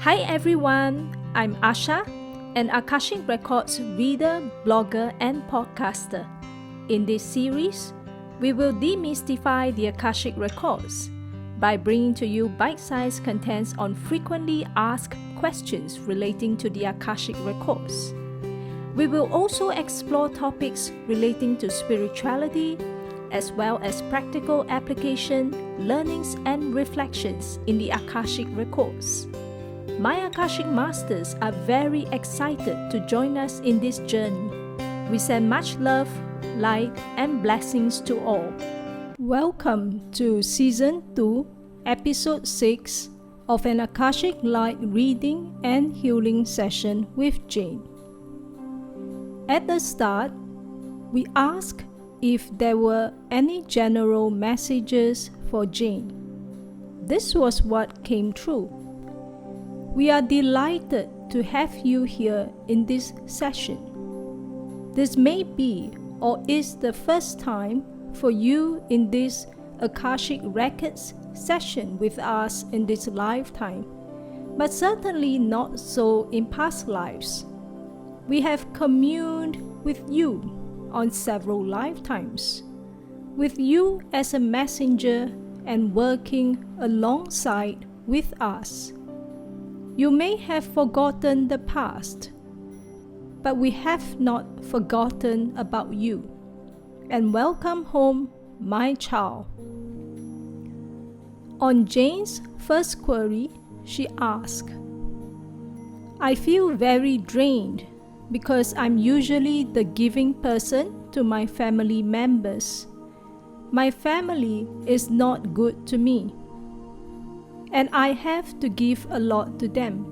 Hi everyone, I'm Asha, an Akashic Records reader, blogger, and podcaster. In this series, we will demystify the Akashic Records by bringing to you bite-sized contents on frequently asked questions relating to the Akashic Records. We will also explore topics relating to spirituality, as well as practical application, learnings, and reflections in the Akashic Records. My Akashic Masters are very excited to join us in this journey. We send much love, light, and blessings to all. Welcome to Season 2, Episode 6 of an Akashic Light reading and healing session with Jane. At the start, we asked if there were any general messages for Jane. This was what came true. We are delighted to have you here in this session. This may be or is the first time for you in this Akashic Records session with us in this lifetime, but certainly not so in past lives. We have communed with you on several lifetimes, with you as a messenger and working alongside with us. You may have forgotten the past, but we have not forgotten about you. And welcome home, my child. On Jane's first query, she asked, I feel very drained because I'm usually the giving person to my family members. My family is not good to me, and I have to give a lot to them.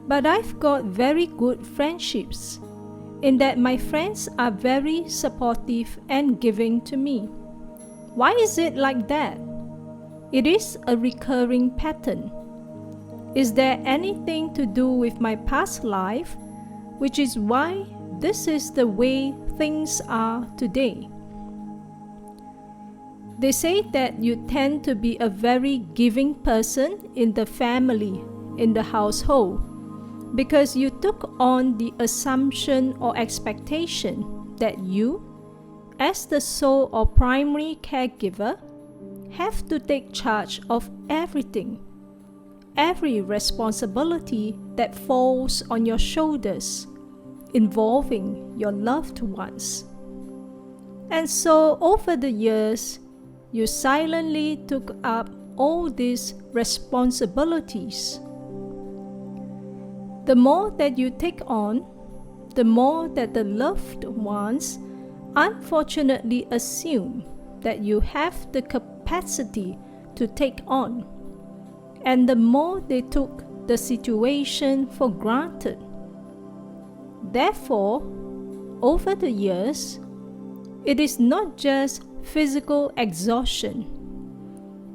But I've got very good friendships, in that my friends are very supportive and giving to me. Why is it like that? It is a recurring pattern. Is there anything to do with my past life, which is why this is the way things are today? They say that you tend to be a very giving person in the family, in the household, because you took on the assumption or expectation that you, as the sole or primary caregiver, have to take charge of everything, every responsibility that falls on your shoulders, involving your loved ones. And so over the years, you silently took up all these responsibilities. The more that you take on, the more that the loved ones unfortunately assume that you have the capacity to take on, and the more they took the situation for granted. Therefore, over the years, it is not just physical exhaustion.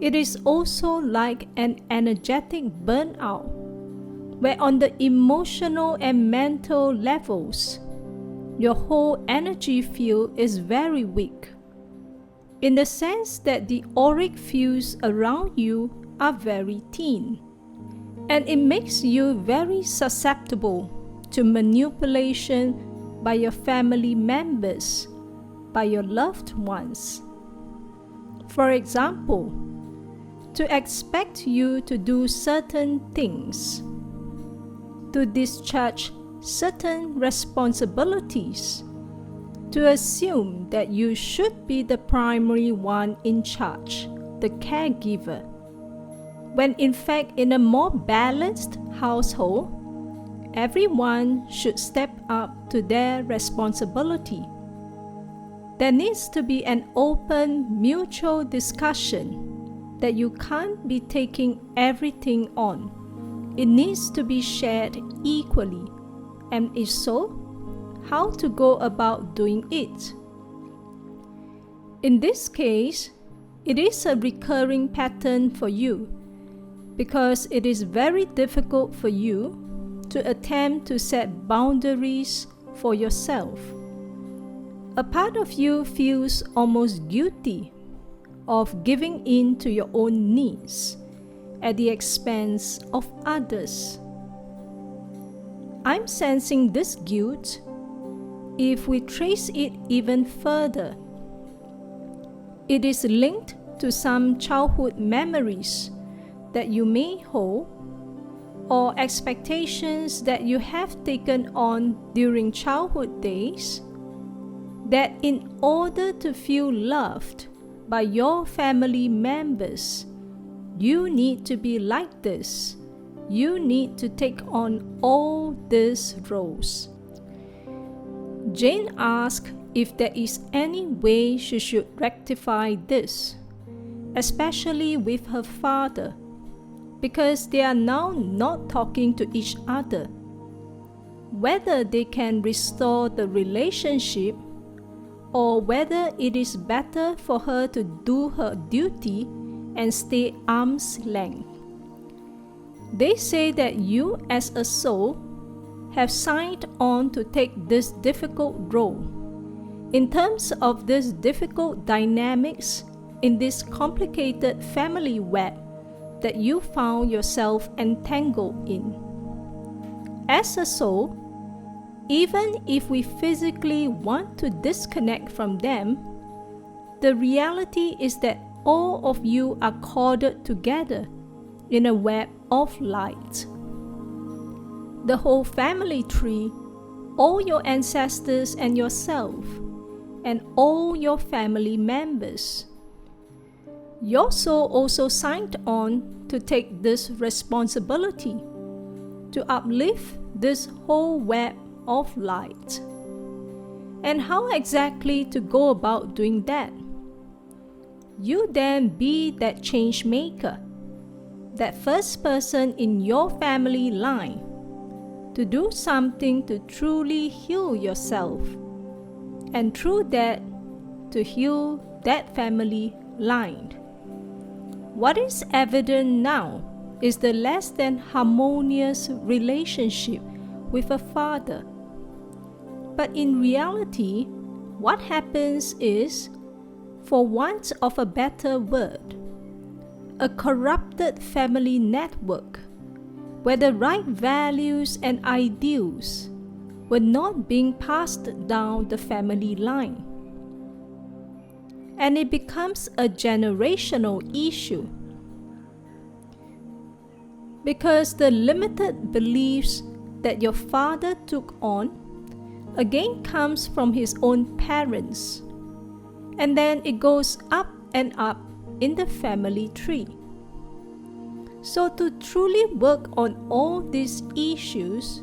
It is also like an energetic burnout, where on the emotional and mental levels, your whole energy field is very weak, in the sense that the auric fields around you are very thin, and it makes you very susceptible to manipulation by your family members, by your loved ones. For example, to expect you to do certain things, to discharge certain responsibilities, to assume that you should be the primary one in charge, the caregiver, when in fact in a more balanced household, everyone should step up to their responsibility. There needs to be an open, mutual discussion that you can't be taking everything on. It needs to be shared equally, and if so, how to go about doing it. In this case, it is a recurring pattern for you, because it is very difficult for you to attempt to set boundaries for yourself. A part of you feels almost guilty of giving in to your own needs, at the expense of others. I'm sensing this guilt if we trace it even further. It is linked to some childhood memories that you may hold, or expectations that you have taken on during childhood days, that in order to feel loved by your family members, you need to be like this. You need to take on all these roles. Jane asked if there is any way she should rectify this, especially with her father, because they are now not talking to each other. Whether they can restore the relationship, or whether it is better for her to do her duty and stay arm's length. They say that you as a soul have signed on to take this difficult role. In terms of these difficult dynamics in this complicated family web that you found yourself entangled in. As a soul, even if we physically want to disconnect from them, the reality is that all of you are corded together in a web of light. The whole family tree, all your ancestors and yourself, and all your family members. Your soul also signed on to take this responsibility, to uplift this whole web of light. And how exactly to go about doing that? You then be that change maker, that first person in your family line to do something to truly heal yourself, and through that, to heal that family line. What is evident now is the less than harmonious relationship with a father. But in reality, what happens is, for want of a better word, a corrupted family network where the right values and ideals were not being passed down the family line. And it becomes a generational issue, because the limited beliefs that your father took on again comes from his own parents, and then it goes up and up in the family tree. So to truly work on all these issues,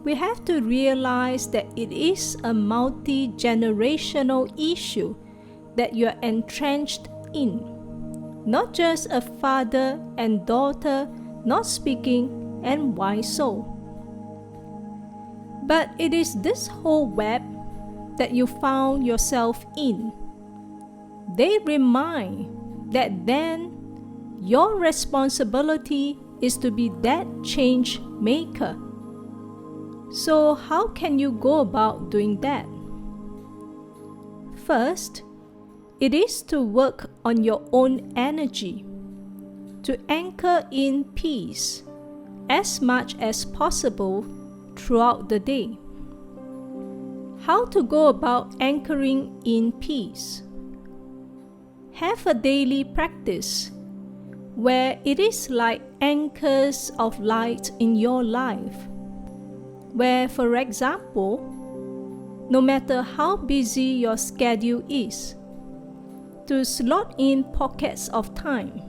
we have to realize that it is a multi-generational issue that you are entrenched in, not just a father and daughter not speaking and why so. But it is this whole web that you found yourself in. They remind that then your responsibility is to be that change maker. So how can you go about doing that? First, it is to work on your own energy, to anchor in peace as much as possible throughout the day. How to go about anchoring in peace? Have a daily practice where it is like anchors of light in your life, where, for example, no matter how busy your schedule is, to slot in pockets of time,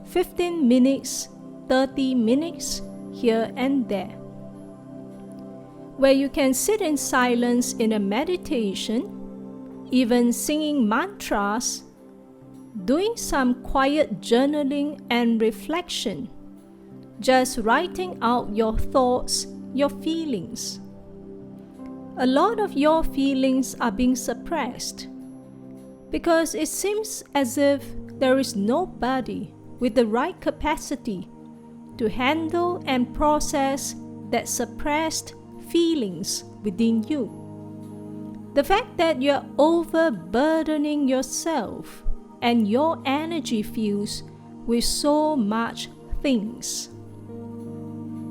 15 minutes, 30 minutes, here and there, where you can sit in silence in a meditation, even singing mantras, doing some quiet journaling and reflection, just writing out your thoughts, your feelings. A lot of your feelings are being suppressed because it seems as if there is nobody with the right capacity to handle and process that suppressed feelings within you. The fact that you're overburdening yourself and your energy fields with so much things.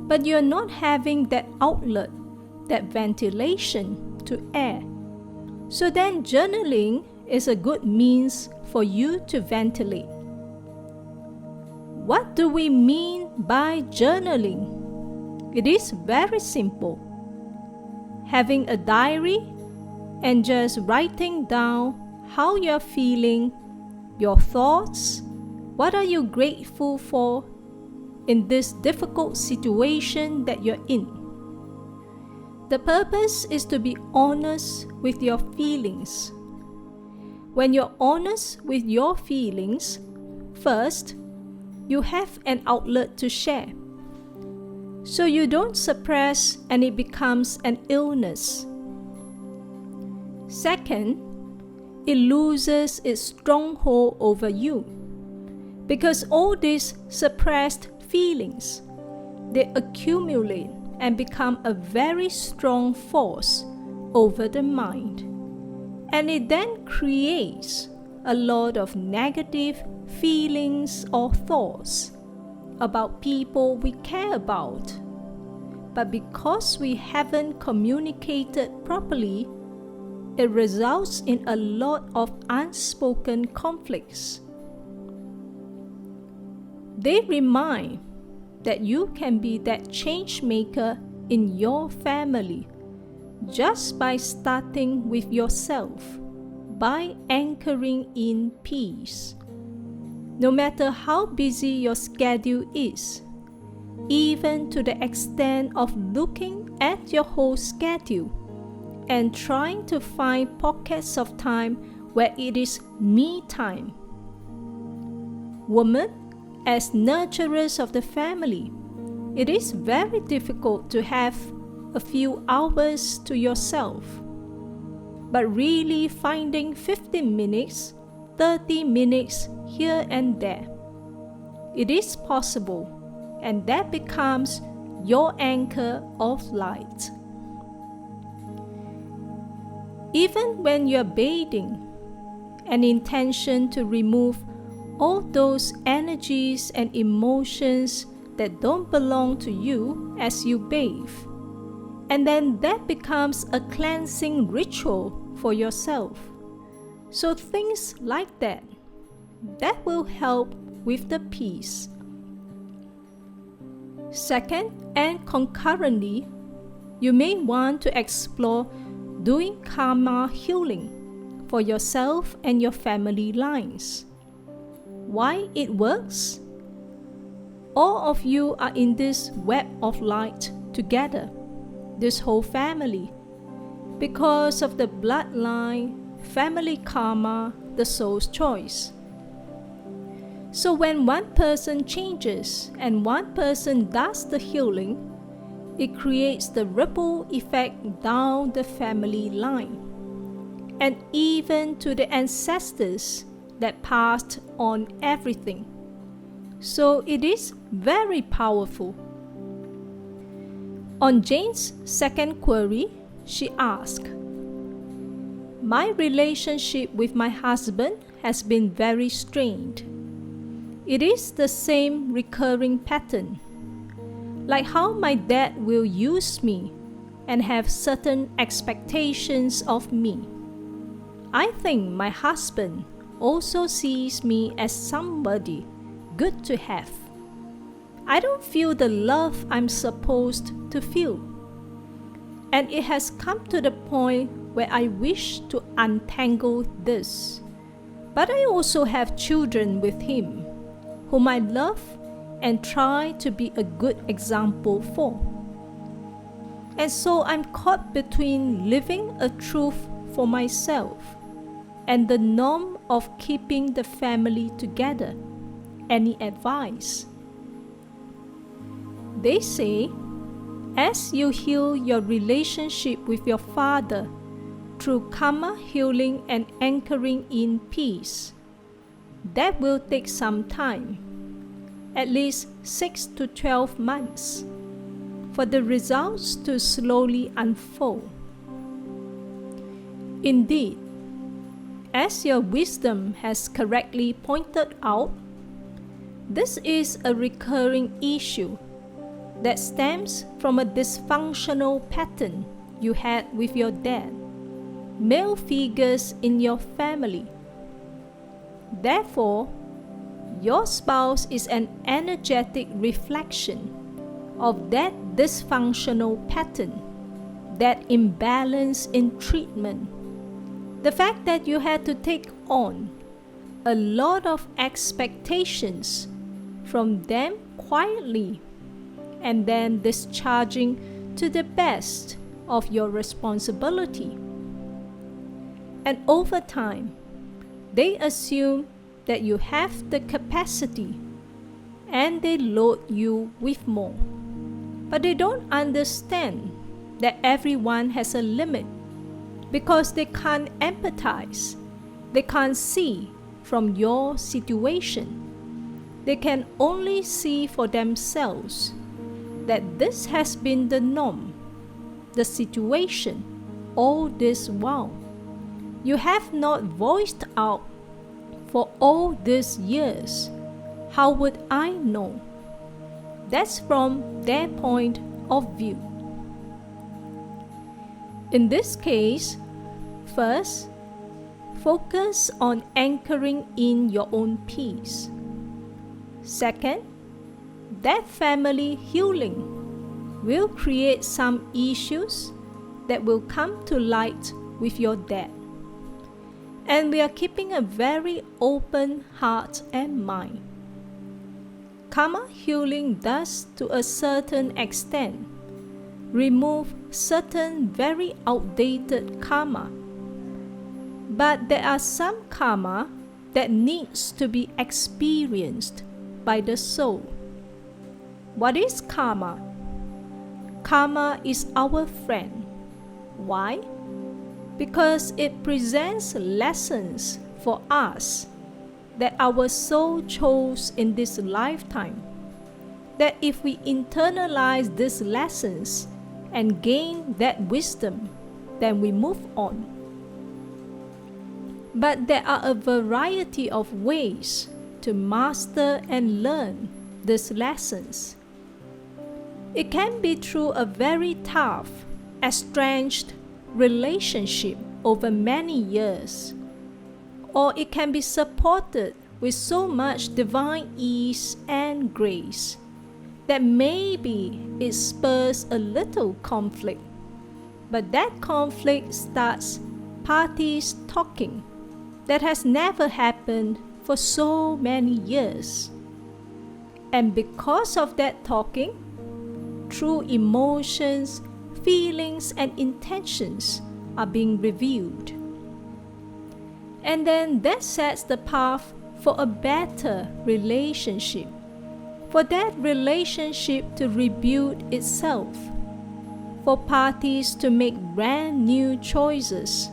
But you're not having that outlet, that ventilation to air. So then journaling is a good means for you to ventilate. What do we mean by journaling? It is very simple. Having a diary and just writing down how you're feeling, your thoughts, what are you grateful for in this difficult situation that you're in. The purpose is to be honest with your feelings. When you're honest with your feelings, first, you have an outlet to share. So you don't suppress and it becomes an illness. Second, it loses its stronghold over you. Because all these suppressed feelings, they accumulate and become a very strong force over the mind. And it then creates a lot of negative feelings or thoughts about people we care about. But because we haven't communicated properly, it results in a lot of unspoken conflicts. They remind that you can be that change maker in your family just by starting with yourself, by anchoring in peace. No matter how busy your schedule is, even to the extent of looking at your whole schedule and trying to find pockets of time where it is me time. Women, as nurturers of the family, it is very difficult to have a few hours to yourself. But really finding 15 minutes, 30 minutes here and there, it is possible, and that becomes your anchor of light. Even when you're bathing, an intention to remove all those energies and emotions that don't belong to you as you bathe. And then that becomes a cleansing ritual for yourself. So things like that will help with the peace. Second, and concurrently, you may want to explore doing karma healing for yourself and your family lines. Why it works? All of you are in this web of light together, this whole family, because of the bloodline, family karma, the soul's choice. So when one person changes and one person does the healing, it creates the ripple effect down the family line, and even to the ancestors that passed on everything. So it is very powerful. On Jane's second query, she asked, "My relationship with my husband has been very strained. It is the same recurring pattern, like how my dad will use me and have certain expectations of me. I think my husband also sees me as somebody good to have. I don't feel the love I'm supposed to feel. And it has come to the point where I wish to untangle this. But I also have children with him, whom I love and try to be a good example for. And so I'm caught between living a truth for myself and the norm of keeping the family together. Any advice?" They say, as you heal your relationship with your father through karma healing and anchoring in peace, that will take some time, at least 6 to 12 months, for the results to slowly unfold. Indeed, as your wisdom has correctly pointed out, This is a recurring issue that stems from a dysfunctional pattern you had with your dad, male figures in your family. Therefore, your spouse is an energetic reflection of that dysfunctional pattern, that imbalance in treatment. The fact that you had to take on a lot of expectations from them quietly and then discharging to the best of your responsibility. And over time, they assume that you have the capacity and they load you with more. But they don't understand that everyone has a limit because they can't empathize. They can't see from your situation. They can only see for themselves that this has been the norm, the situation, all this while. You have not voiced out for all these years. How would I know? That's from their point of view. In this case, first, focus on anchoring in your own peace. Second, that family healing will create some issues that will come to light with your dad. And we are keeping a very open heart and mind. Karma healing does, to a certain extent, remove certain very outdated karma. But there are some karma that needs to be experienced by the soul. What is karma? Karma is our friend. Why? Because it presents lessons for us that our soul chose in this lifetime. That if we internalize these lessons and gain that wisdom, then we move on. But there are a variety of ways to master and learn these lessons. It can be through a very tough, estranged relationship over many years, or it can be supported with so much divine ease and grace that maybe it spurs a little conflict, but that conflict starts parties talking that has never happened for so many years. And because of that talking, true emotions, feelings, and intentions are being revealed. And then that sets the path for a better relationship, for that relationship to rebuild itself, for parties to make brand new choices.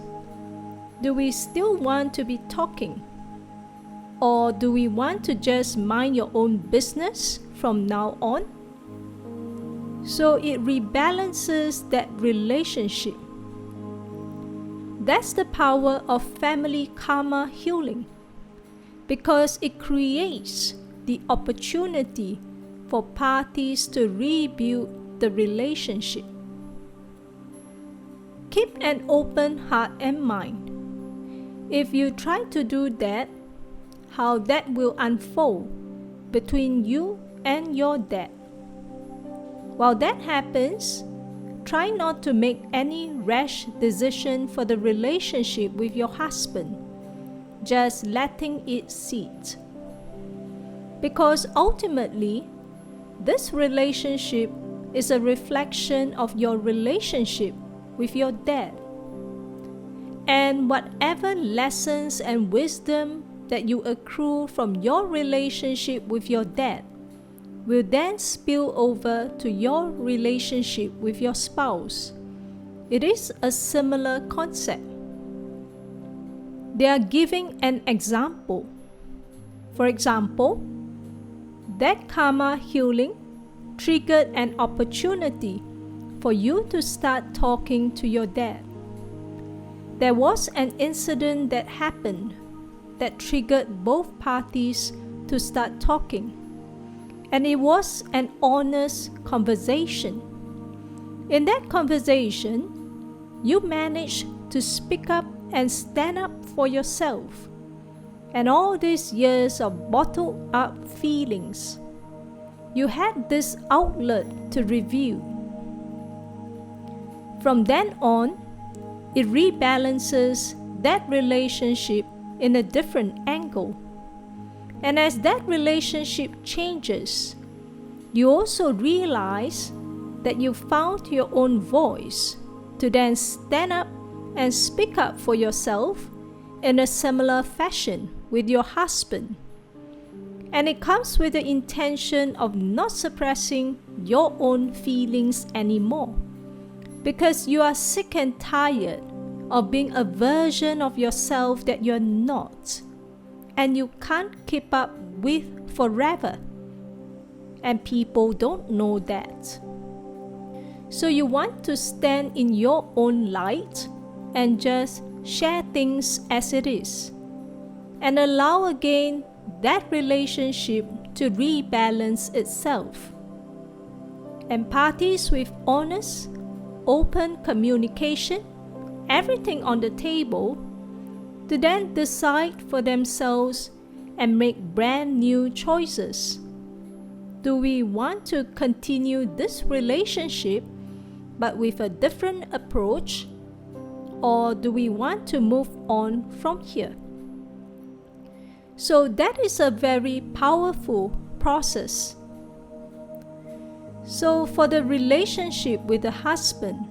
Do we still want to be talking? Or do we want to just mind your own business from now on? So it rebalances that relationship. That's the power of family karma healing, because it creates the opportunity for parties to rebuild the relationship. Keep an open heart and mind. If you try to do that, how that will unfold between you and your dad. While that happens, try not to make any rash decision for the relationship with your husband, just letting it sit. Because ultimately, this relationship is a reflection of your relationship with your dad. And whatever lessons and wisdom that you accrue from your relationship with your dad will then spill over to your relationship with your spouse. It is a similar concept. They are giving an example. For example, that karma healing triggered an opportunity for you to start talking to your dad. There was an incident that happened that triggered both parties to start talking. And it was an honest conversation. In that conversation, you managed to speak up and stand up for yourself. And all these years of bottled up feelings, you had this outlet to review. From then on, it rebalances that relationship in a different angle. And as that relationship changes, you also realize that you found your own voice to then stand up and speak up for yourself in a similar fashion with your husband. And it comes with the intention of not suppressing your own feelings anymore, because you are sick and tired of being a version of yourself that you're not, and you can't keep up with forever. And people don't know that. So you want to stand in your own light and just share things as it is, and allow again that relationship to rebalance itself. And parties with honest, open communication, everything on the table, to then decide for themselves and make brand new choices. Do we want to continue this relationship but with a different approach, or do we want to move on from here? So that is a very powerful process. So for the relationship with the husband,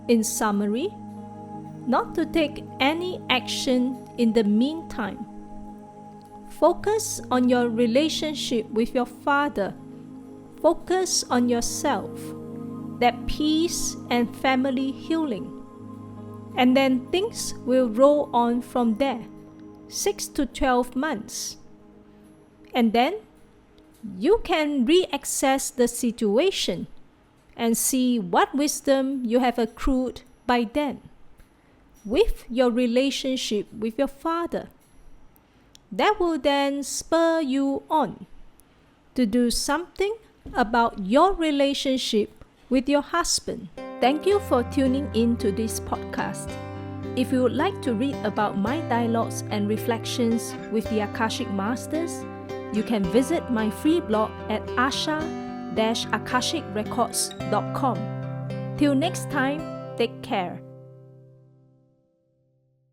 in summary, not to take any action in the meantime. Focus on your relationship with your father. Focus on yourself, that peace and family healing. And then things will roll on from there, 6 to 12 months. And then you can reassess the situation and see what wisdom you have accrued by then with your relationship with your father. That will then spur you on to do something about your relationship with your husband. Thank you for tuning in to this podcast. If you would like to read about my dialogues and reflections with the Akashic Masters, you can visit my free blog at asha-akashicrecords.com. Till next time, take care.